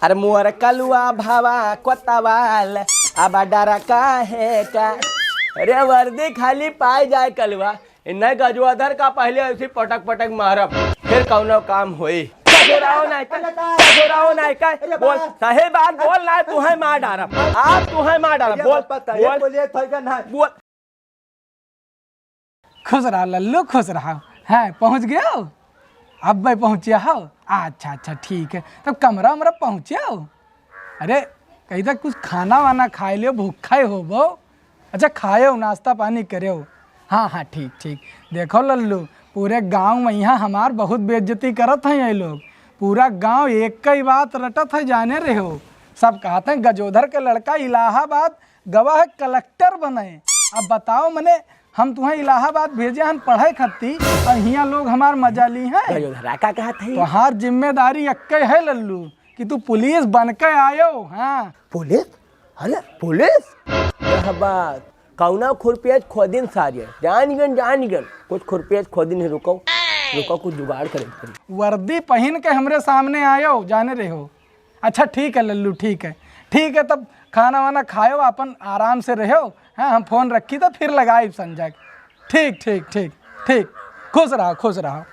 अरे मोर कलुआ भावा कोतवाल अब डरा का है का। अरे वर्दी खाली पाए जाए कलुआ न गजवाधर का पहले ऐसी पटक पटक मारब फिर कौनो काम होई। बोल सही बात बोल ना तुम्हें मार डारब आप तुम्हें मार डारब बोल। खुश रहा लल्लू खुश रहा है। पहुंच गया हो? अब भाई पहुंचिया हो? अच्छा अच्छा ठीक है तब कमरा उमरा पहुंचिया हो? अरे कहीं तक कुछ खाना वाना खाए लियो भूखा हो वो। अच्छा खाए हो नाश्ता पानी करे हो? हाँ हाँ ठीक ठीक। देखो लल्लू पूरे गांव में यहाँ हमार बहुत बेइज्जती करत हैं ये लोग। पूरा गांव एक ही बात रटत है जाने रहे हो। सब कहते हैं गजोधर के लड़का इलाहाबाद गवाह कलेक्टर बने। अब बताओ मने हम तुम्हें इलाहाबाद भेजे हम पढ़ाई खत्ती और यहाँ लोग हमार मजा ली हैं। तुम्हार जिम्मेदारी अक्के है लल्लू कि तू पुलिस बन के आयो। हाँ पुलिस? अरे पुलिस बात कौना खुरपियज खोदिन सारी जान गन कुछ खुरपियज खोदिन है। रुको कुछ जुगाड़ करे। वर्दी पहन के हमरे सामने आयो जाने रहे हो। अच्छा ठीक है लल्लू ठीक है तब खाना वाना खाओ अपन आराम से रहो। हाँ हम फोन रखी तो फिर लगाई संजय। ठीक ठीक ठीक ठीक खुश रहो।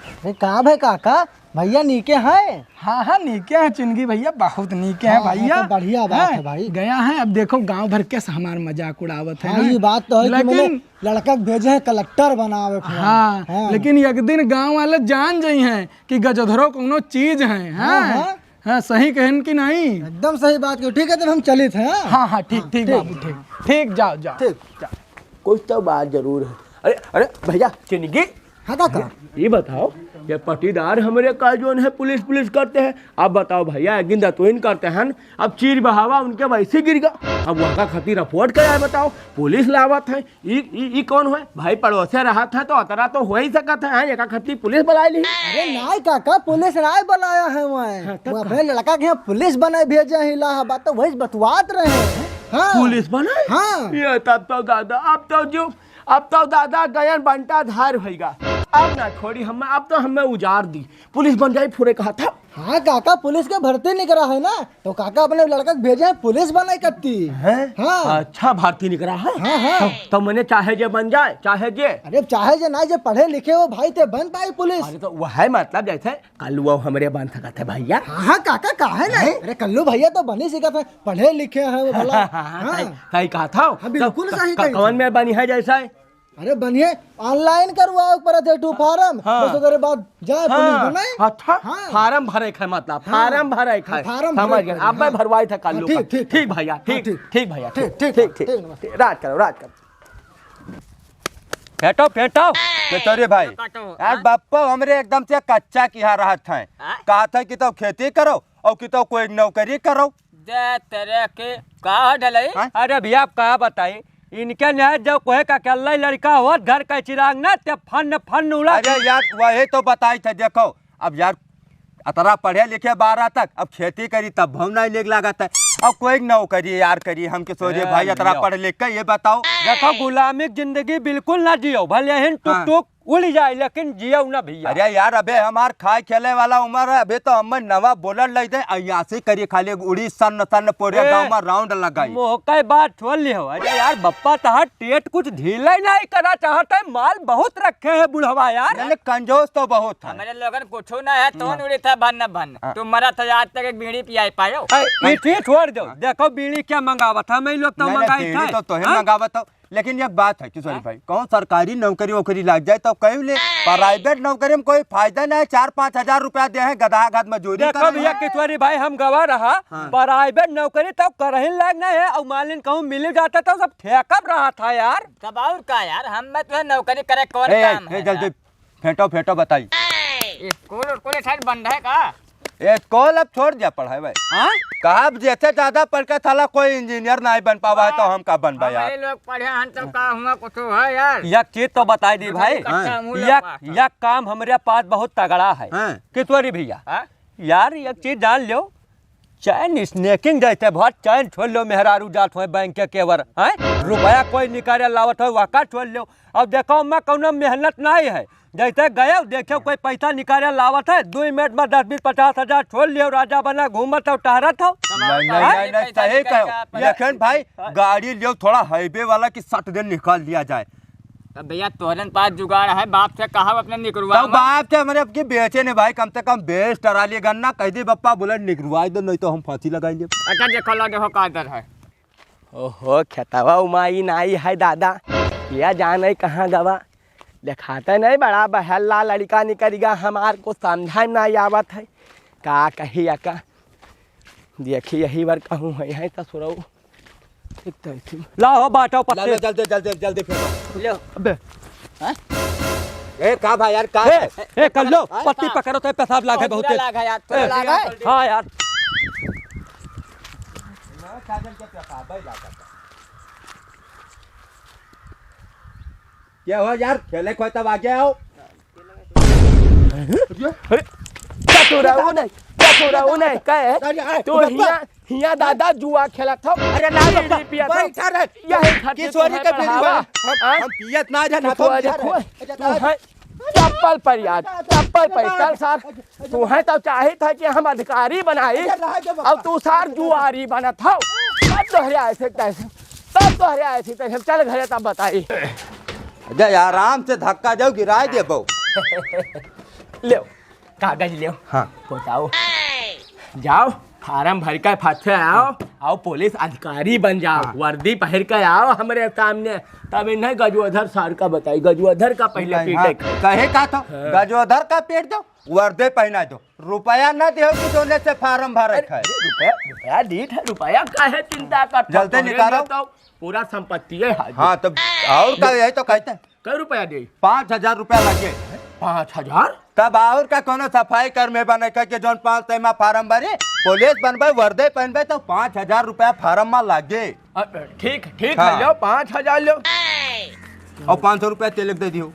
अरे कहाँ भाई काका भैया नीके हैं? हाँ नीके हैं चिंगी भैया बहुत नीके हैं भैया। तो बढ़िया बात है भाई। गया है अब देखो गांव भर के हमार मजाक उड़ावत है। हाँ, ये बात तो है कि मैंने लड़का भेजे हैं कलेक्टर बनावे। हाँ लेकिन एक दिन गांव वाले जान जाई हैं कि गजोधरो कोनो चीज है। हाँ सही कहन कि नहीं? एकदम सही बात की। ठीक है तब हम चले थे। हाँ ठीक बाबू ठीक जाओ। कुछ तो बात जरूर है। अरे भैया चिंगी हाँ काका ये बताओ ये पटीदार हमारे का जो है पुलिस करते हैं। अब बताओ भैया एक दिन दतोइन करते हैं अब चीर बहावा उनके वैसे गिर गया। अब वहाँ का खती रिपोर्ट कराया बताओ पुलिस लावत है। ई कौन है भाई? पड़ोसे रहा था तो अतरा तो हो ही सकता है। एक खती पुलिस बुला ली। अरे नहीं काका पुलिस नहीं बुलाया है वो अपने लड़का के यहाँ पुलिस बनाए भेजे हैं इलाहाबाद तो वही बतवात रहे हैं। हाँ पुलिस बनाए? हाँ ये तब तो दादा अब तो दादा गयन बनता धार भईगा। अब ना छोड़ी हमें अब तो हमें उजाड़ दी पुलिस बन जाए पूरे कहा था। हाँ काका पुलिस के भर्ती निकला है ना तो काका अपने लड़का भेजे हैं पुलिस बनाई करती है। हाँ अच्छा भारतीय निकला है। हाँ तो मैंने चाहे जे बन जाए चाहे जे चाहे जे नहीं जे पढ़े लिखे हो भाई थे बन पाई पुलिस। अरे तो वह मतलब जैसे कल वो हमारे बन सका थे भैया। हाँ काका काहे नहीं? अरे कल्लू भैया तो बनी सीखा थे पढ़े लिखे हैं वो भला। सही कहा था बिल्कुल सही कौन में बनी है जैसा। अरे बनिए ऑनलाइन करवाओ पर थे टू फार्म बस उधर बाद जाए पुलिस बनाए। अच्छा फार्म भरे है मतलब फार्म भरे है समझ गए। अब मैं भरवाई था कल। ठीक भैया ठीक भैया ठीक रात करो फेंटो तोरे भाई आज बापा हमरे एकदम से कच्चा किया रहा था। कहा था कि तो खेती करो और कि तो कोई नौकरी करो। तेरे के कहा ढलाई? अरे भैया आप कहा बताई इनके न्याय जब कोई का अकेला लड़का हो घर का चिराग ना ते फन उड़ा। अरे यार वही तो बताई थे। देखो अब यार अतरा पढ़े लिखे 12 तक अब खेती करी तब हम नहीं लेग लागत है। अब कोई नौकरी यार करी हम के सोचे भाई अतरा पढ़ लिख के ये बताओ। देखो गुलामी जिंदगी बिल्कुल ना जियो भले हिन टुक उड़ जाए लेकिन जियो ना भैया। अरे यार अबे हमार खाए खेले वाला उम्र है। अबे तो हम नवा बोलर ले दे अयासी करी खाली उड़ी सन पूरे गांव में राउंड लगाई मोह बात छोड़ ली हो। अरे यार बप्पा तहार टेट कुछ ढीला नहीं करा चाहता है। माल बहुत रखे है बुढ़वा यार कंजोस तो बहुत है। मेरे लोगन कुछ ना है तो उड़ी था भन तुम मरा था आज तक एक बीड़ी पियाई पायो। छोड़ दो देखो बीड़ी क्या मंगावत है। मैं लोग तो मंगाई था तो मंगावत हो। लेकिन एक बात है किशोरी भाई कौन सरकारी नौकरी वोकरी लग जाए तो कहीं ले प्राइवेट नौकरी में कोई फायदा नहीं। 4-5 हजार रुपया दे है गधा गध मजदूरी। देखो भैया किशोरी भाई हम गवा रहा प्राइवेट नौकरी तो करही लगना है और मालिन कहूँ मिल जाता तो सब ठेकब रहा था यार। तब और का यार हम में तो नौकरी करे कौन काम है? जल्दी फेंटो बताई स्कूल बंद है का? स्कूल अब छोड़ दिया पढ़ाई भाई। कहा जैसे ज्यादा पढ़ के थाला कोई इंजीनियर नहीं बन पावा है तो हम का बन पाया। लोग पढ़े हन तो का हुआ कुछ है यार। एक चीज तो बताई दी भाई यह काम हमारे पास बहुत तगड़ा है कितवरी भैया। यार एक चीज जान लो चैन स्नेकिंग जैसे बहुत चैन छोड़ लो मेहरारू जात हो बैंक के केवर है रुपया कोई निकाले लावत हो वाका छोड़ लो। अब देखो मैं कौनो मेहनत नहीं है जैसे गए देखो कोई पैसा निकाले लावत है 2 मिनट में 10-20-50 हजार छोड़ लियो राजा बना घूमत हो टहरत हो। नहीं सही कहो लेकिन भाई गाड़ी लियो थोड़ा हाईवे वाला की 60 दिन निकाल लिया जाए। अब भैया तोरन पास जुगाड़ है बाप से कहा अपने निकलवा तो बाप से हमारे अब की बेचे ने भाई कम से कम बेच टरा लिए गन्ना कह दी बप्पा बुलेट निकलवा दो नहीं तो हम फांसी लगाएंगे। अच्छा देखो लो देखो का दर है। ओहो खेतवा उमाई नाई है दादा किया जान है कहाँ गवा दिखाते नहीं बड़ा बहला लड़का निकलेगा हमार को समझा नहीं आवत है का कही का देखी यही बार कहूँ है यहाँ ससुरऊ लाओ बाटो पत्ते जल्दी जल्दी जल्दी फेंको लो अबे हैं? ए का भाई यार का ए कर लो पत्ती पकड़ो तो पेशाब लागे बहुत पूरा लागा यार तो लागा है। हाँ यार क्या हुआ यार खेले कोई तब आगे आओ। ससुरऊ नहीं कहे तो हिया दादा जुआ खेला था। अरे ना बैठा रे किशोरी के हम पियत ना जाना तो चप्पल पर यार चप्पल पर चल सर तू है तो चाहे था कि हम अधिकारी बनाई अब तू सार जुआरी बना था तब तो हरिया ऐसे तैसे तब तो हरिया ऐसे तैसे चल घरे तब बताई अजय आराम से धक्का जाओ गिराए दे बो ले कागज ले हाँ बताओ जाओ फार्म भर कर फंसे आओ पुलिस अधिकारी बन जाओ वर्दी पहन कर आओ हमारे सामने तब इन्हें गजोधर सर का बताई गजोधर का पहले पीटे कहे का तो गजोधर का पेट दो वर्दे पहना दो रुपया ना दो कि सोने से फार्म भर रखा है। रुपया डीट है रुपया का है चिंता कर जल्दी निकालो तो पूरा संपत्ति है हाँ तो और का यही तो कहते हैं कई रुपया दे 5,000 रुपया लगे 5,000 तब और का कोनो सफाई कर्मी बने के जोन 5 तैमा फार्म भरे पुलिस बनबे वर्दे पहनबे तो 5,000 रुपया फार्म में लागे। ठीक ठीक हाँ। है लो 5,000 लो और 500 रुपया तिलक दे दियो।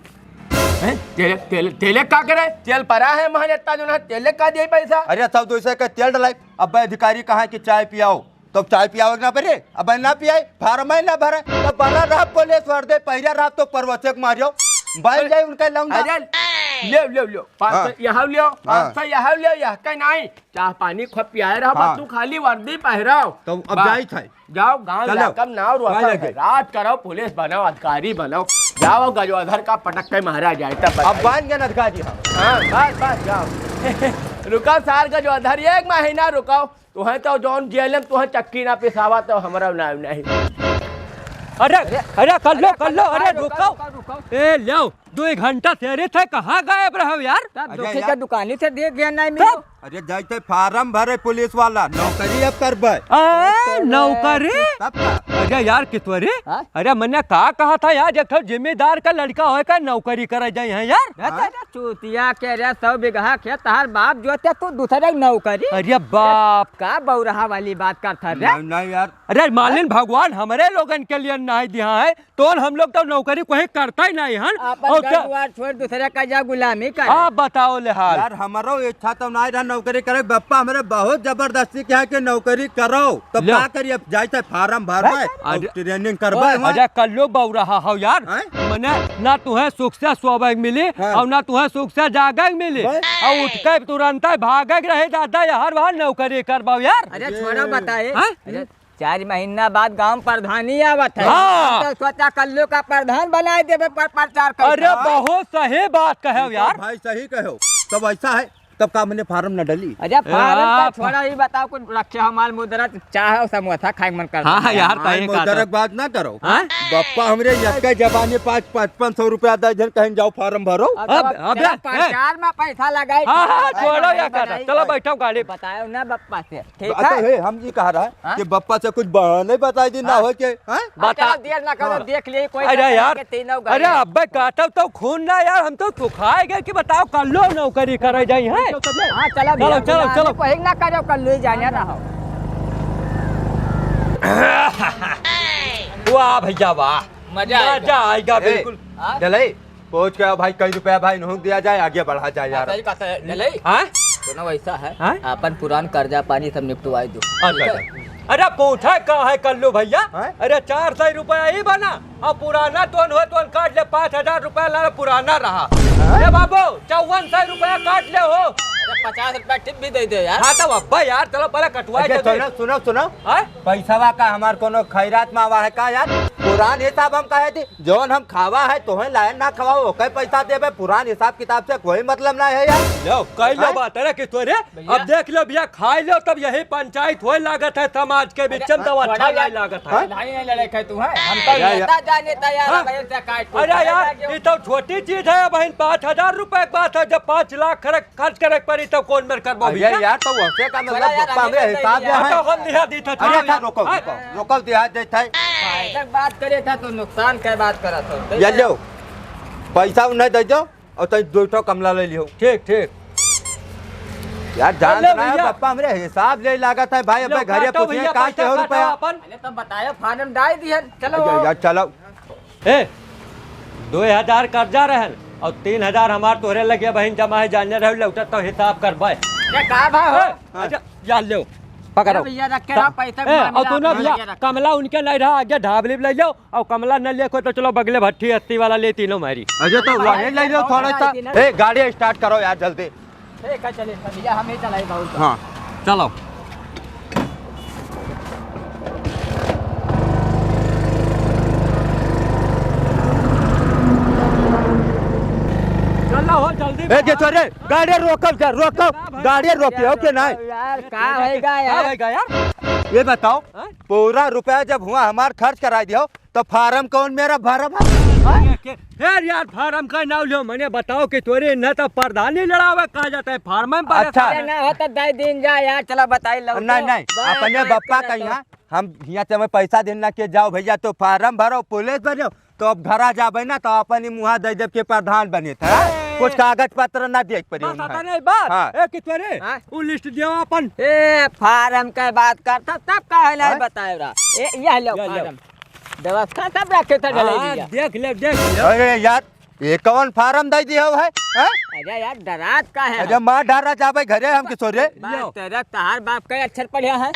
तेले का करे तेल परा है महानेता जो ना तेले का दे पैसा। अरे सब 200 का तेल डलाई अब अधिकारी कहा कि चाय पियाओ तो चाय पियाओ ना परे अब ना पियाई फार्म ही ना भरे तो बना रहा पुलिस वर्दे पहले रहा तो परवचक मारियो बैल जाए उनका लौंडा ले 500 यहाँ ले 500 यहाँ ले यह कहीं नहीं चाह पानी खो पियाए रहा हाँ। तू खाली वर्दी पहराओ तो अब जाई था जाओ गांव इलाका में नाव रात करो पुलिस बनाओ अधिकारी बनाओ जाओ गजोधर का पटक के मारा जाए तब अब बन गया अधिकारी हाँ बस जाओ रुको सार गजोधर 1 महीना रुको तुम्हें तो जौन जेल में तुम्हें चक्की ना पिसावा तो हमारा नाम नहीं। अरे अरे कर लो अरे रुको ए लो 2 घंटा से अरे थे कहाँ गायब रहो यार दुखी का दुकानी से देख गया नहीं मिलो। अरे जाते फार्म भरे पुलिस वाला नौकरी अब करबे नौकरी अरे यार कितवरी अरे मैंने कहा था यार देखो जिम्मेदार का लड़का हो का नौकरी करे जाए हैं यार चूतिया के रे 100 बीघा खेत तहार बाप जोते तू दूसरे नौकरी। अरे बाप का बौरहा वाली बात करता रे नहीं यार अरे मालिन भगवान हमारे लोगन के लिए नहीं दिया है तो हम लोग तो नौकरी कोई करता ही नहीं है अपन घर द्वार छोड़ दूसरे का जा गुलामी कर। आप बताओ ले हाल यार हमारो इच्छा तो नहीं रहा नौकरी करे बप्पा हमारे बहुत जबरदस्ती क्या कि नौकरी करो तो क्या करिए जाए फार्म भरबे ट्रेनिंग करबे अरे कर लो बौरहा हो यार मने ना तुम्हें सुख से सोबे मिली और ना तुम्हें सुख से जागे मिली और उठ के तुरंत भागे रहे दादा यार वहाँ नौकरी करवाओ यार। अरे छोड़ा बताए 4 महीना बाद गांव प्रधानी आवत है तो सोचा कल्लू का प्रधान बनाए देवे पर प्रचार कर। अरे बहुत सही बात कहे यार भाई सही कहो तब ऐसा है तब का मैंने फार्म न डली। अरे फार्म का छोड़ा ही बताओ कुछ रखे हमारे मुद्रा चाहे समोसा खाए मन करता। हाँ यार मुद्रक बात ना करो बप्पा हमरे यक्का जबाने 500-500 रुपया दर्जन कहीं जाओ फार्म भरो अब प्रचार में पैसा लगाए। छोड़ो यार चलो बैठो गाड़ी बताओ ना बप्पा से ठीक है हम जी कह रहा है कि बप्पा से कुछ नहीं बताई दी ना हो के बता देर ना करो देख लिए कोई। अरे यार अरे अब काटब तो खून ना यार हम तो सुखाए गए कि बताओ कर लो नौकरी करे जाए हैं। हाँ चलो पहिक ना करो कल ले जाने रहो। वाह भैया वाह मजा आएगा बिल्कुल। चले पहुंच गया भाई कई रुपया भाई नहीं दिया जाए आगे बढ़ा जाए यार। सुनो ऐसा है हाँ? अपन पुरान कर्जा पानी सब निपटवाई दो। अरे पूछा का है कल्लू भैया? हाँ? अरे 400 रुपया ही बना और पुराना तो काट ले 5,000 रुपया ला पुराना रहा। अरे बाबू 5400 रुपया काट ले हो। अरे 50 रुपया टिप भी दे दे यार। हाँ तो अब्बा यार चलो पहले कटवाई दे। सुनो हाँ? पैसा का हमार कोनो खैरात में आवा है का यार? पुरान हिसाब हम कहे थी जौन हम खावा है तो लायन ना खवाओ ओके पैसा देबे। पुरान हिसाब किताब से कोई मतलब ना है यार। लो कई लो बात है कि तोरे अब देख लो भैया खाई लो तब यही पंचायत हो लागत है समाज के बीच में तो अच्छा नहीं लागत है। नहीं लड़ाई है तू है हम तो नेता जाने तैयार है भाई से काट। अरे यार ये तो छोटी चीज है बहन 5,000 रुपए की बात है जब 5 लाख खर्च करे पड़ी तो कौन मेरे कर भैया यार तो वैसे का मतलब पप्पा हमरे हिसाब से है। हम दिहा दी था। अरे था रोको दिहा देत है बात करे था तो नुकसान के बात करा था या लो पैसा नहीं दे दो और तई 2 कमला ले लियो। ठीक यार जान अरे ना भैया। पप्पा हमरे हिसाब ले लागत है भाई। अब घरे पूछिए का के हो रुपया। अरे तो बताया फार्म डाल दिए चलो यार चलो ए 2,000 कर्जा रहल और 3,000 हमार तोरे लगे बहन जमा है जाने रह लौटा तो हिसाब कर भाई। ये का भाव हो अच्छा जा लो पकड़ो भैया रख के रहा पैसा और तू ना भैया कमला उनके नहीं रहा आगे ढाबली ले जाओ और कमला न लेको तो चलो बगले भट्टी 80 वाला ले तीनों मारी। अजय तो वहीं ले लो थोड़ा सा। ए गाड़ी स्टार्ट करो यार जल्दी। ठीक है चलिए भैया हम ही चलाई बहुत। हाँ चलो चलो हो जल्दी। ए के छोरे गाड़ी रोकब कर रोकब गाड़ी रोकियो के नहीं। यार का होएगा यार यार ये बताओ हाँ? पूरा रुपया जब हुआ हमार खर्च करा दियो तो फार्म कौन मेरा भरब? फिर यार फार्म का नाम लो मैंने बताओ कि तोरे न तो प्रधान ही लड़ावा कहा जाता है फार्म में। अच्छा। अरे ना होता 10 दिन जा यार चलो बताई लो। नहीं अपने बप्पा कहिया हम यहाँ से पैसा देना के जाओ भैया तो फार्म भरो पुलिस बनो तो अब घरा जाबे ना तो अपन ही मुहा दे देव के प्रधान बने थे। कुछ कागज पत्र ना देख पड़ी बस आता नहीं बात हाँ। ए कि तोरे हाँ? वो लिस्ट दियो अपन। ए फार्म के बात करता तब का है हाँ? बताए रहा। ए यह लो ये लो। फार्म व्यवस्था सब रखे थे हाँ, डले दिया। देख ले अरे यार ये कौन फार्म दे दिया है? अरे यार डरात का है। अरे माँ डारा जाबे घरे हम किशोरे। बात तेरा तहार बाप का अक्षर पढ़िया है।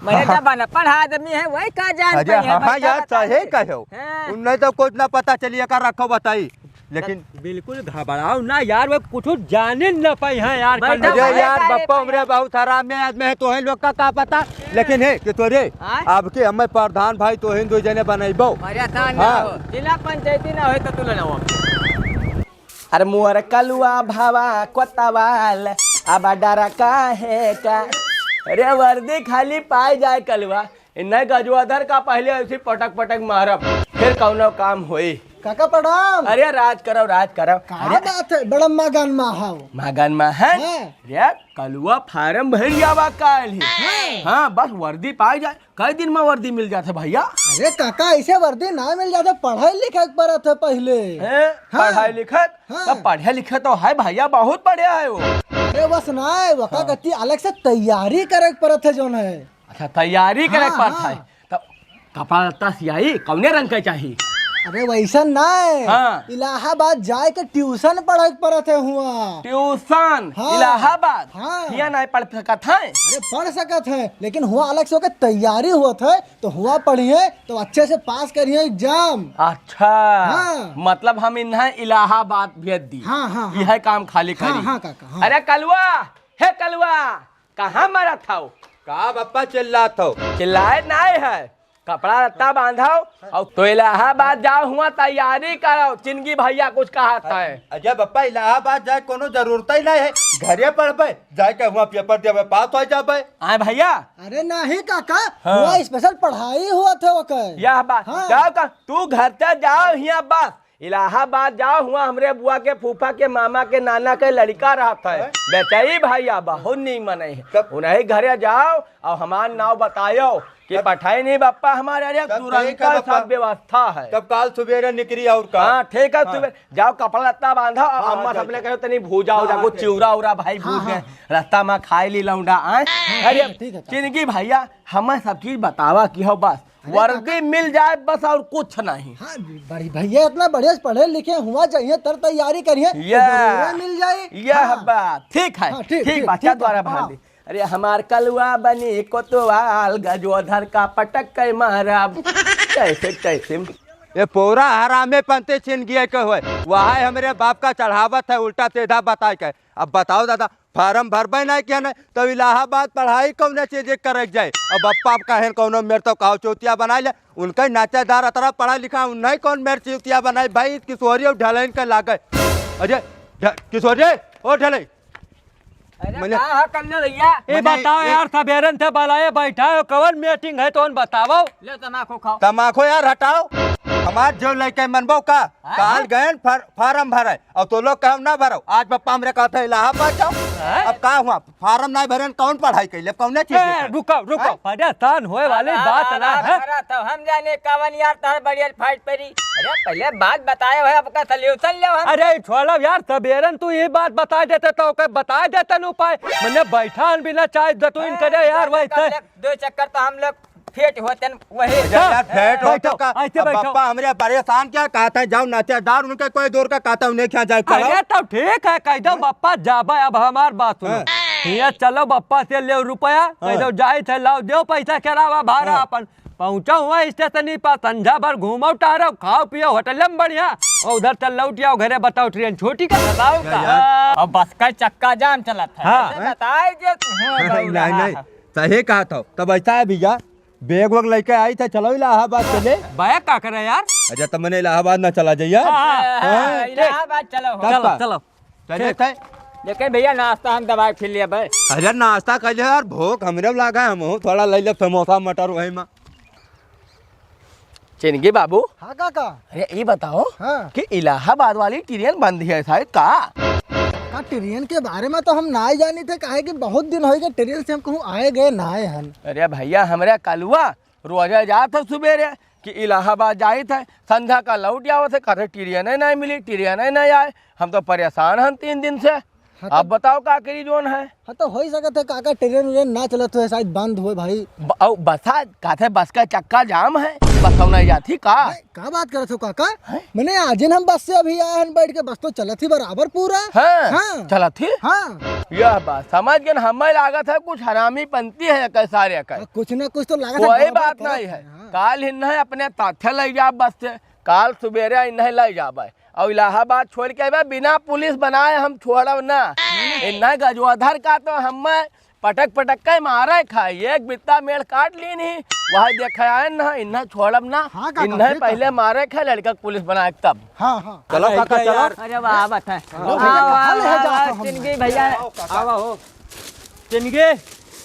मैंने जब बना पढ़ा आदमी है वही का जान अरे पाई है, हाँ बच्चा यार बताए। चाहे कहो हाँ। उन्हें तो कुछ ना पता चलिए कर रखो बताई लेकिन बिल्कुल घबराओ ना यार वो कुछ जाने न पाई है यार। भाई, कल- अरे यार अरे बप्पा हमरे बहुत हराम में आदमी है तो है लोग का पता लेकिन है कि तोरे हाँ? अब के हमें प्रधान भाई तो हिंदू जने बनैबो। अरे था ना हाँ। हो जिला पंचायती ना हो तो तू लेना हो। अरे मुअर कलुआ भावा कोतवाल अब डरा का है का। अरे वर्दी खाली पाए जाए कलुआ इन्हें गजवाधर का पहले ऐसी पटक पटक मारब फिर कौनो काम होई। काका प्रणाम। अरे राज करो कहाँ बात है बड़ा मगन माहाव। मगन में है हाँ। रे कलुआ फार्म भर जावा काल ही। हाँ बस वर्दी पाए जाए कई दिन में वर्दी मिल जाते भैया। अरे काका ऐसे वर्दी ना मिल जाते पढ़ाई लिखाई पर थे पहले। हैं? हाँ। पढ़ाई लिखत हाँ। तो पढ़े लिखे तो है भैया बहुत बढ़िया है वो। अरे बस ना है वका गति अलग से तैयारी करे पर थे जोन है। अच्छा तैयारी करे हाँ, पड़ता हाँ। है तो कपड़ा लत्ता सियाई कौने रंग का चाहिए? अरे वैसा ना है हाँ। इलाहाबाद जाए के ट्यूशन पढ़े पर थे हुआ। ट्यूशन हाँ। इलाहाबाद हाँ। यहाँ नहीं पढ़ सकत है। अरे पढ़ सकत है लेकिन हुआ अलग से होकर तैयारी हुआ थे तो हुआ पढ़िए तो अच्छे से पास करिए एग्जाम। अच्छा हाँ। मतलब हम इन्हें इलाहाबाद भेज दी। हाँ, हाँ, हाँ। यह काम खाली हाँ, करी। हाँ, काका, हाँ। अरे कलुआ हे कलुआ कहाँ मरा था? का बप्पा चिल्ला तो चिल्लाए नहीं है कपड़ा लत्ता बांधो और तो इलाहाबाद जाओ हुआ तैयारी करो चिंगी भैया कुछ कहा था। अजय बप्पा इलाहाबाद जाए कोनो जरूरत ही नहीं है घरे पढ़बे जाए के हुआ पेपर देवे पास हो जाबे। आए भैया अरे नहीं काका हाँ। हुआ स्पेशल पढ़ाई हुआ थे वकर। यह बात हाँ। जाओ का तू घर से जाओ यहाँ बस इलाहाबाद जाओ हुआ हमरे बुआ के फूफा के मामा के नाना के लड़का रहता है बेचाई भैया बहुत नहीं मने है उन्हें घरे जाओ और हमार नाव बतायो कि पठाई नहीं बप्पा हमारे अरे तब तुरंत ठीक है बप्पा। सब व्यवस्था है। तब काल सुबेरे निकली और का हाँ ठीक है हाँ। तुम्हें जाओ कपड़ा लत्ता बांधा और हाँ, अम्मा जाओ, सबने जाओ। कहो तनी भूजा उजा हाँ, कुछ हाँ, चिवरा उरा भाई भूज गए रास्ता में खाए ली लौंडा आए। अरे ठीक है, चिनकी भैया हमें सब चीज बतावा कि हो बस वर्दी मिल जाए बस और कुछ नहीं। हाँ बड़ी भैया इतना बढ़िया पढ़े लिखे हुआ चाहिए तर तैयारी करिए तो जरूर मिल जाए। यह बात ठीक है। हाँ, ठीक, ठीक ठीक, बात क्या ठीक, द्वारा हाँ। भाली। अरे हमार कलवा बनी कोतवाल गजोधर का पटक के मारा कैसे कैसे। ये पूरा हरामे पंते छिन गया के हुए वहाँ हमारे बाप का चढ़ावत है उल्टा सीधा बता के। अब बताओ दादा फार्म भरबे नहीं क्या नहीं तो इलाहाबाद पढ़ाई कौन चीज करे जाए। अब बप्पा कहें कौन मेरे तो कहो चौथिया बनाए ले उनका नाचेदार अतरा पढ़ा लिखा नहीं कौन मेरे चौथिया बनाए भाई किशोरी ढलैन के लागे। अजय किशोरी ओ ढलई अरे का करने भैया ये बताओ यार सवेरन से बुलाए बैठा हो कवन मीटिंग है तो बताओ। ले तमाकू खाओ। तमाखो यार हटाओ हमार जो लड़के मनबो का काल गए फार्म भरे और तो लोग कहम ना भरो आज पप्पा हमरे कहते इलाहाबाद जाओ। अब का हुआ फार्म नहीं भरे कौन पढ़ाई कैले कौन चीज। रुको रुको परेशान होए वाली बात ना है। तो हम जाने कवन यार तार बढ़िया फाइट परी। अरे पहले बात बताए हो आपका सॉल्यूशन ले हम। अरे छोड़ो यार सवेरन तू ये बात बता देते तो बता देते न उपाय मैंने बैठा बिना चाय दतुइन करे यार वैसे दो चक्कर तो हम लोग फेट होते वही। यार फेट हो तो का ऐसे बैठो। पप्पा हमरे परेशान क्या कहता है जाओ नाचेदार उनके कोई दूर का कहता उन्हें क्या जाए अरे तो ठीक है कह दो बप्पा जाबा। अब हमार बात सुनो ये चलो बप्पा से ले रुपया कह दो जाए थे लाओ दो पैसा करावा भाड़ा अपन पहुंचा हुआ स्टेशन पर संझा भर घूमो टहरो खाओ पियो होटल में बढ़िया और उधर चल लौटिया घरे बताओ ट्रेन छोटी का बताओ और बस का चक्का जाम चला था। हाँ। बताए नहीं सही कहा था तब ऐसा है भैया बैग वग लेके आई थे चलो इलाहाबाद चले। बैग का करे यार। अच्छा तो मैंने इलाहाबाद ना चला जाइए। इलाहाबाद चलो चलो चलो चले थे लेकिन भैया नाश्ता हम दवाई फिर लिया भाई। अरे नाश्ता कर लिया यार भूख हमरे लगा हम थोड़ा ले ले समोसा मटर वही में। चिनगी बाबू हाँ काका। अरे ये बताओ हाँ कि इलाहाबाद वाली ट्रेन बंद है शायद का। का ट्रेन के बारे में तो हम ना ही जानी थे काहे कि बहुत दिन हो गए ट्रेन से हम कहूँ आए गए ना आए हन। अरे भैया हमारे कलवा रोजा जात है सुबेरे कि इलाहाबाद जाए थे संध्या का लौट जाओ थे करे ट्रेन नहीं मिली ट्रेन नहीं आए हम तो परेशान हैं 3 दिन से। अब बताओ का करी जोन है। हाँ तो हो ही सकता है काका ट्रेन व्रेन ना चलत हो शायद बंद हुए भाई। बसा कहते बस का चक्का जाम है बस नहीं जाती का। का बात करत हो काका। मैंने आज हम बस से अभी आए हैं बैठ के बस तो चलत ही बराबर पूरा। हाँ, हाँ। चला थी। हाँ यह बात समझ गए हमें लागत है कुछ हरामी पंती है कई सारे का कुछ ना कुछ तो लगा कोई बात नहीं है। काल इन्हें अपने ताथे ले जा बस से काल सुबेरे इन्हें ले जाबे और इलाहाबाद छोड़ के अबे बिना पुलिस बनाए हम छोड़ब ना। इन्हें गजोधर का तो हम पटक पटक के मारे खाई एक बित्ता मेल काट ली नहीं वह देखा आए ना इन्हें छोड़ब ना। हाँ काका, इन्हें ठीक पहले मारे खा लड़का पुलिस बनाए तब। हाँ हाँ चलो काका चलो। अरे वाह बात है चिनगी भैया आवा हो चिनगे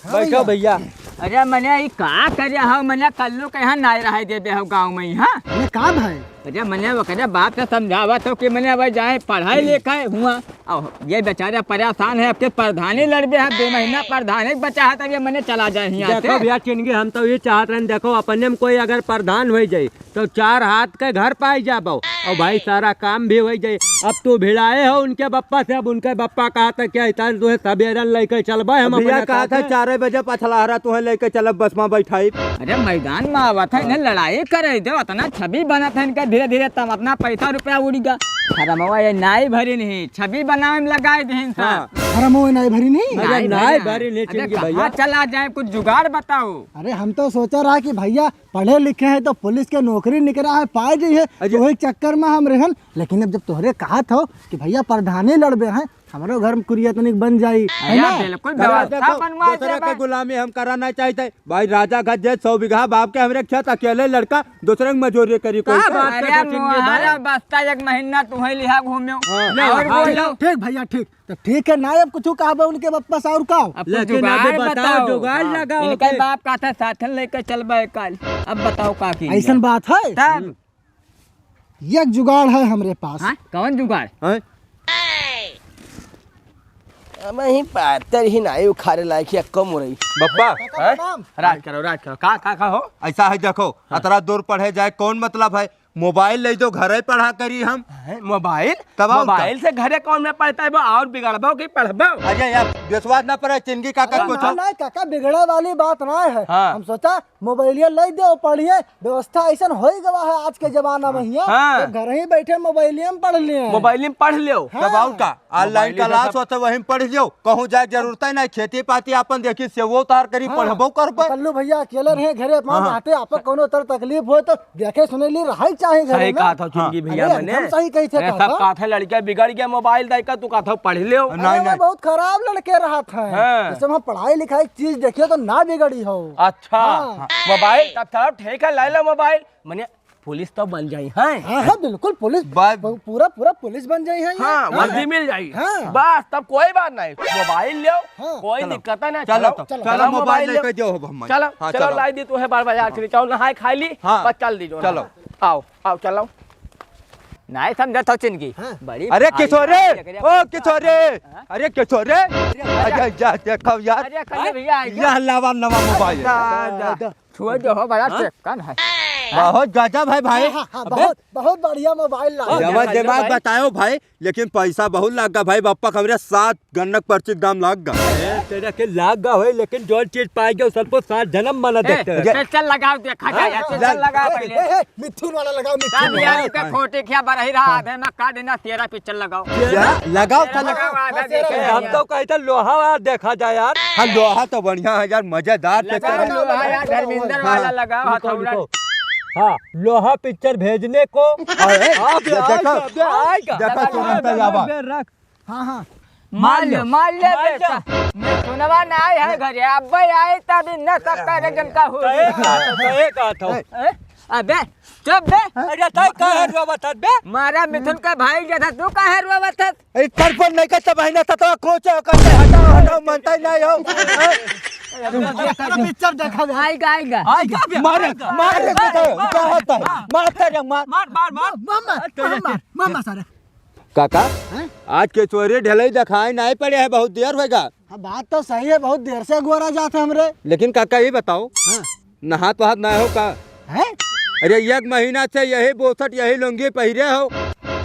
बैठो भैया। अरे मैंने ये का करे हो मैंने कल्लू के यहाँ नाई रहा दे दे हो गाँव में यहाँ। ये का भाई। अरे मैंने वो करे बाप से समझावा तो कि मैंने अब जाए पढ़ाई लिखाई हुआ और ये बेचारा परेशान है आपके प्रधानी लड़बे हैं 2 महीना प्रधानी बचा है तब ये मैंने चला जाए यहाँ देखो से। भैया चिनगे हम तो ये चाहते हैं देखो अपने में कोई अगर प्रधान हो जाए तो 4 हाथ के घर पाई जाबो और भाई सारा काम भी हो जाए। अब तू भिड़ाए हो उनके बप्पा से अब उनके बप्पा कहा था क्या इतना तुहे सवेरन लेकर चलबे हम भैया कहा था 4 बजे पछलाहरा तुम्हें लेके चलब बस में बैठाई। अरे मैदान में आवा था इन्हें लड़ाई करे दो इतना छवि बना था इनका धीरे धीरे तब अपना पैसा रुपया उड़ेगा। अरे मवा ये नाई भरी नहीं छवि बनावे में लगाए थे इंसान। हरम वो नहीं भरी नहीं। नाई भरी नहीं चिनगे भैया। चला जाए कुछ जुगाड़ बताओ। अरे हम तो सोचा रहा कि भैया पढ़े लिखे हैं तो पुलिस के नौकरी निकला है पाए जाइए तो वही चक्कर में हम रहन। लेकिन अब जब तोहरे कहा था कि भैया प्रधानी लड़बे हैं हमारे घर में कुरिया तनिक बन जाई है ना। बिल्कुल व्यवस्था बनवा दूसरे के गुलामी हम कराना चाहते भाई राजा गज 100 बीघा बाप के हमरे खेत अकेले लड़का दूसरे की मजूरी करी कोई। अरे मुहारा बस्ता 1 महीना तुम्हें लिहा घूम्यो और बोलो ठीक भैया ठीक तो ठीक है ना अब कुछ कहा उनके वापस और का। अब कुछ जुगाड़ बताओ जुगाड़ लगाओ। इनके बाप का था साथन लेकर चलबे कल अब बताओ का की ऐसा बात है तब एक जुगाड़ है हमारे पास। हाँ कौन जुगाड़। मैं पातर ही नाई उखाड़े लायक कम हो रही। बप्पा राज करो का हो। ऐसा है देखो अतरा दूर पढ़े जाए कौन मतलब है मोबाइल ले दो घरे पढ़ा करी हम हैं, मोबाइल तब और मोबाइल से घरे कौन में पढ़ता है वो और बिगड़बो कि पढ़बो? अजय यार विश्वास ना पड़े चिंगी काका ना पूछो ना काका बिगड़े वाली बात ना है। हाँ। हम सोचा मोबाइलिया ले दो पढ़िए, व्यवस्था ऐसा हो ही गवा है आज के जमाना में हिया। हाँ। तो घर ही बैठे मोबाइलिया में पढ़ लिए। मोबाइल में पढ़ लो। तब और का ऑनलाइन क्लास होता वहीं में पढ़ लियो, कहूँ जाए जरूरत है नहीं, खेती पाती अपन देखी सेवो तार करी पढ़बो करबो। कल्लू भैया अकेले रहे घरे में रहते, आप कोनो तरह तकलीफ हो तो देखे सुने ली रहा चाहिए घरे सही में। कहा था चिंगी भैया अरे, मैंने। एकदम सही कही थे मैं सब काका। कहा था लड़का बिगड़ गया मोबाइल देकर, तू कहा था पढ़ लो। अरे वो बहुत खराब लड़के रहा था। हाँ। जैसे हम पढ़ाई लिखाई चीज देखिए तो ना बिगड़ी हो। अच्छा हाँ। मोबाइल तब चलो ठीक है ले लो मोबाइल, मैंने पुलिस तो बन जाई है। हाँ हाँ बिल्कुल पुलिस पूरा पुलिस बन जाई है ये। हाँ वर्दी मिल जाएगी। हाँ। बस तब कोई बात नहीं, मोबाइल लो। हाँ। कोई दिक्कत है ना। चलो चलो, चलो मोबाइल लो। लेके जाओ हम। चलो हाँ, चलो लाई दी तू है बार बाजार के लिए, चलो नहाए खाई ली। हाँ। बस चल दीजिए। चलो। आओ आओ चलो। नहीं समझा था चिंकी हाँ। बड़ी अरे भारी किशोरे बात है, ओ किशोरे अरे किशोरे अजय जा देखो यार अरे कल भैया आ गया। यह नवा नवा मोबाइल है। छोड़ दो हो बड़ा चिकन है। बहुत गजब है भाई। हाँ, हाँ, बहुत बहुत बढ़िया मोबाइल ला। जमा जमा बताओ भाई, लेकिन पैसा बहुत लग गया भाई। बप्पा हमरे 7 गन्नक पर्ची दाम लग गया। तेरा के लाग गा होई, लेकिन जो चीज पाई गयो सबको 7 जन्म मना देखते हैं। चल लगाओ देखा जाए, चल लगाओ पहले। मिथुन वाला लगाओ का मिथुन दिया वाला। के खोटे क्या बर ही रहा आधे में काट देना, तेरा पिक्चर लगाओ। लगाओ तेरा लगाओ आधा तेरा देखे लगाओ। हम तो कहते लोहा वाला देखा जाए यार। हाँ लोहा तो बढ़िया है यार, मजेदार लगाओ पिक्चर है। लोहा यार, धर्मेंद्र वाला लगाओ हथौड़ा। हाँ लोहा पिक्चर भेजने को देखो तुरंत जावा। हाँ हाँ मान ले बेटा, मैं सुनवा ना आए है घरे, अब आए तभी न सब कार्यक्रम का हो। अबे चुप बे। अरे ताई का है रो बता बे। मारा मिथुन का भाई जैसा तू का है रो बता। तर पर नहीं करता बहना था तो कोचो करते हटाओ हटाओ मनता ही नहीं हो। पिक्चर देखा जाए। आएगा आएगा मारे मारे क्या होता है मारता जा मार मामा सारे। काका आज के चोरी ढलाई दिखाई नहीं पड़े है, बहुत देर होगा। हाँ बात तो सही है, बहुत देर से गोरा जाते हमरे। लेकिन काका ये बताओ नहा तो हाथ ना हो का? हैं? अरे 1 महीना से यही बोसट यही लुंगी पहिरे हो।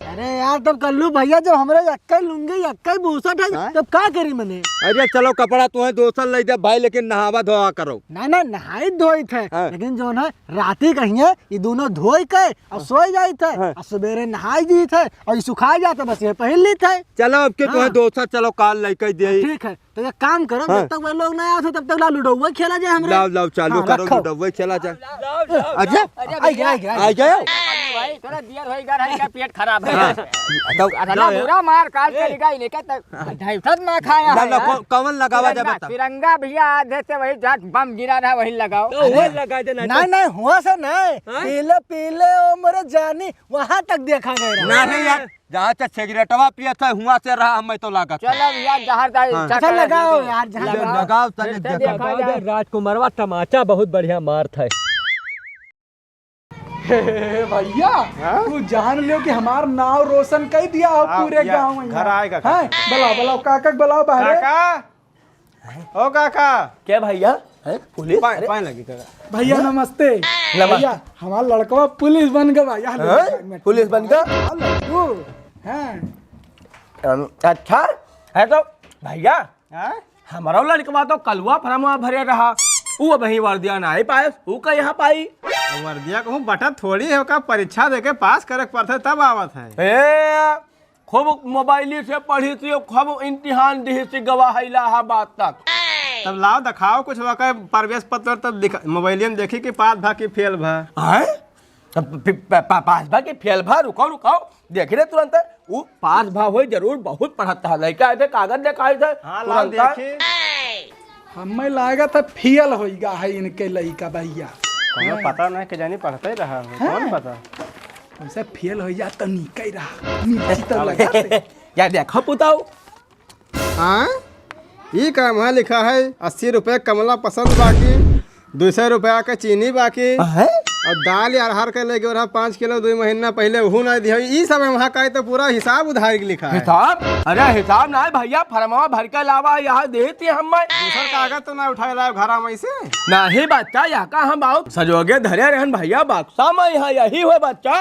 अरे यार तब कल्लू भैया जब हमरे यक्का लुंगी यक्का बूसट है तब क्या करी मैंने? अरे चलो कपड़ा तुम्हें दोसर ले दे भाई, लेकिन नहावा धोआ करो। ना ना नहाई धोई थे, हाँ। लेकिन जो है राती कहिए ये दोनों धोई के और सोई जाई थे और सवेरे नहाई दी थे और ये सुखा जाते बस ये पहन ली थे। चलो अब के तुम्हें दोसर चलो काल लेके दे। ठीक है तो एक काम करो, जब तक वो लोग नहीं आते तब तक लूडो खेला जाए हमरे। लाओ लाओ चालू हाँ, करो रखो। लूडो चला जा। अच्छा आई गया आ गए भाई थोड़ा दियर होएगा रही का पेट खराब है। अगला बुरा मार काट करेगा ही लेके तक ढाई ना खाया है यार। कवन लगावा जा बता। तिरंगा भैया आधे से वही जाट बम गिरा रहा वही लगाओ। तो वो लगा देना। नहीं नहीं हुआ से नहीं, पीले पीले ओ मेरे जानी वहाँ तक देखा गया। ना नहीं यार, जहाँ से सिगरेटवा पिया था हुआ से रहा हमें तो लगा। चलो भैया जहर अच्छा लगाओ यार जहाँ लगाओ तनिक फिर से देखो। देखा जाए। राजकुमारवा तमाचा बहुत बढ़िया मार था। भैया तू जान लियो कि हमार नाव रोशन कर दिया हो पूरे गांव में। घर आएगा हैं? बुलाओ काका बुलाओ बाहर। काका ओ काका क्या भैया है पुलिस? पाए लगी काका। भैया नमस्ते। भैया हमारा लड़का पुलिस बन गया भैया। पुलिस बन गया? हैं? अच्छा है तो भैया हमारा लड़कवा तो कलवा फरमवा भरे रहा, वो वही वर्दिया ना ही पाए, वो का यहाँ पाई। वर्दिया कहूँ बटा थोड़ी है का, परीक्षा देके पास करे पड़ते तब आवत है। ए खूब मोबाइली से पढ़ी थी, खूब इम्तिहान दी थी गवाह इलाहाबाद तक। तब लाओ दिखाओ कुछ वका प्रवेश पत्र तब मोबाइल में देखी कि पास भा की फेल भा। पास भा की फेल भा? रुको रुको देख रहे तुरंत वो पास भा हो जरूर, बहुत पढ़ता है लड़का आए थे कागज दिखाए थे हाँ लाओ तुरंत। देखी। हमें लगा था फेल होगा है इनके लड़का भैया। हमें पता नहीं कि जानी पढ़ते ही रहा है, कौन पता। वैसे फेल हो जा तो निकल रहा नीचे तो लगा से। या देखो पुताओ हाँ ये काम है लिखा है 80 रुपए कमला पसंद बाकी, 200 रुपया का चीनी बाकी। और दाल या अरहर के लेके रहा 5 किलो 2 महीना पहले वो ना दिया ई सब है वहाँ का तो पूरा हिसाब उधारी के लिखा है। हिसाब? अरे हिसाब ना है भैया, फरमावा भर के लावा यहाँ देती हम दूसर कागज तो ना उठाए लाए घर में से नहीं बच्चा, यहाँ का हम आओ सजोगे धरे रहन भैया बक्सा में यहाँ यही हुआ बच्चा।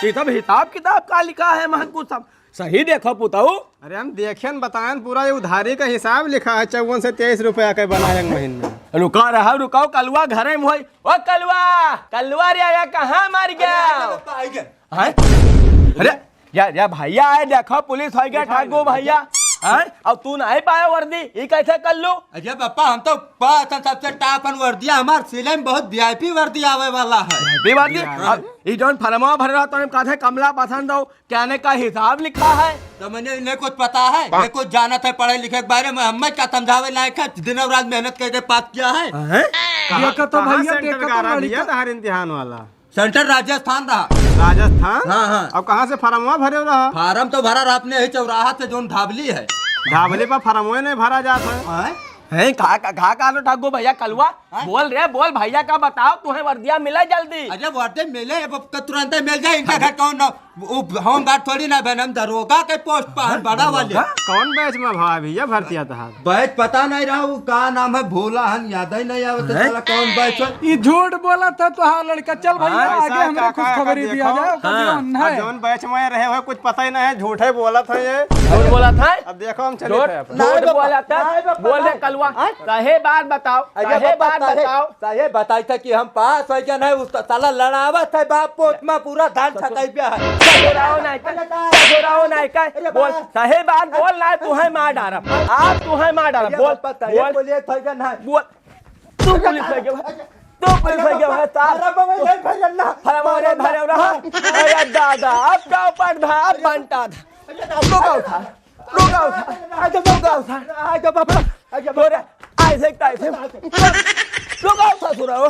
ये सब हिसाब किताब का लिखा है महन कुछ सब सही देखो पुताऊ। अरे हम देखे न बताएं पूरा ये उधारी का हिसाब लिखा है 54 से 23 रुपया के बना है महीने। रुका रहा रुकाओ कलवा घरे में होई। ओ कलवा कलवा रे आया कहाँ मार गया हैं? अरे या भैया आए देखो पुलिस हो गया ठाकुर भैया हैं? अब तू नहीं पाया वर्दी ये कैसे कर लू? अजय पापा हम तो सबसे टॉप वर्दिया हमार सिले में बहुत वीआईपी वर्दी आवे वाला है। वर्दी अब ये जौन फरमा भर रहा तो कहा कमला पसंद हो कहने का हिसाब लिखा है तो मैंने इन्हें कुछ पता है, मैं कुछ जाना था पढ़े लिखे के बारे में, हमें क्या समझावे लायक है, दिन और रात मेहनत करके पास किया है। देखो तो भैया देखो तो लड़का हर इम्तिहान वाला सेंटर राजस्थान रहा। राजस्थान। हाँ। अब कहाँ से फरमवा भरे रहा? फार्म तो भरा आपने ही चौराहा से जो ढाबली है ढाबले पर फरमवे नहीं भरा जाता है। हैं कहा लो ठाकुर भैया कलवा बोल रहे बोल भैया का बताओ तुम्हें वर्दिया मिला जल्दी। अजय वर्दी मिले तुरंत मिल जाए। इनका घर कौन होम गार्ड थोड़ी ना बहन, हम दरोगा के पोस्ट पर बड़ा वाले। कौन बैच में भा भैया भर्ती था? बैच पता नहीं रहा वो का नाम है, भोला हन याद ही नहीं आवत चला कौन बैच है। ये झूठ बोला था तो हाँ लड़का चल भैया आगे हमें कुछ खबर ही दिया जाए। जौन बैच में रहे हुए कुछ पता ही नहीं है, झूठे बोला था ये। झूठ बोला था? अब देखो हम चले झूठ बोला था बोल रहे कलवा सही बात बताओ सही बात बताओ। सही बताई था कि हम पास हो गया नहीं उस साला लड़ावत है बाप पोत में पूरा धान छटाई पे है। बोल सही बात बोल ना तुम्हें मार डाला आप तुम्हें मार डाला बोल बोल बोलिए था क्या नहीं बोल तू पुलिस है क्या तू पुलिस है क्या हमारे भरे रहा अरे दादा अब का ऊपर था अब बनता था रुका उठा ऐसे रुका उठा सुराओ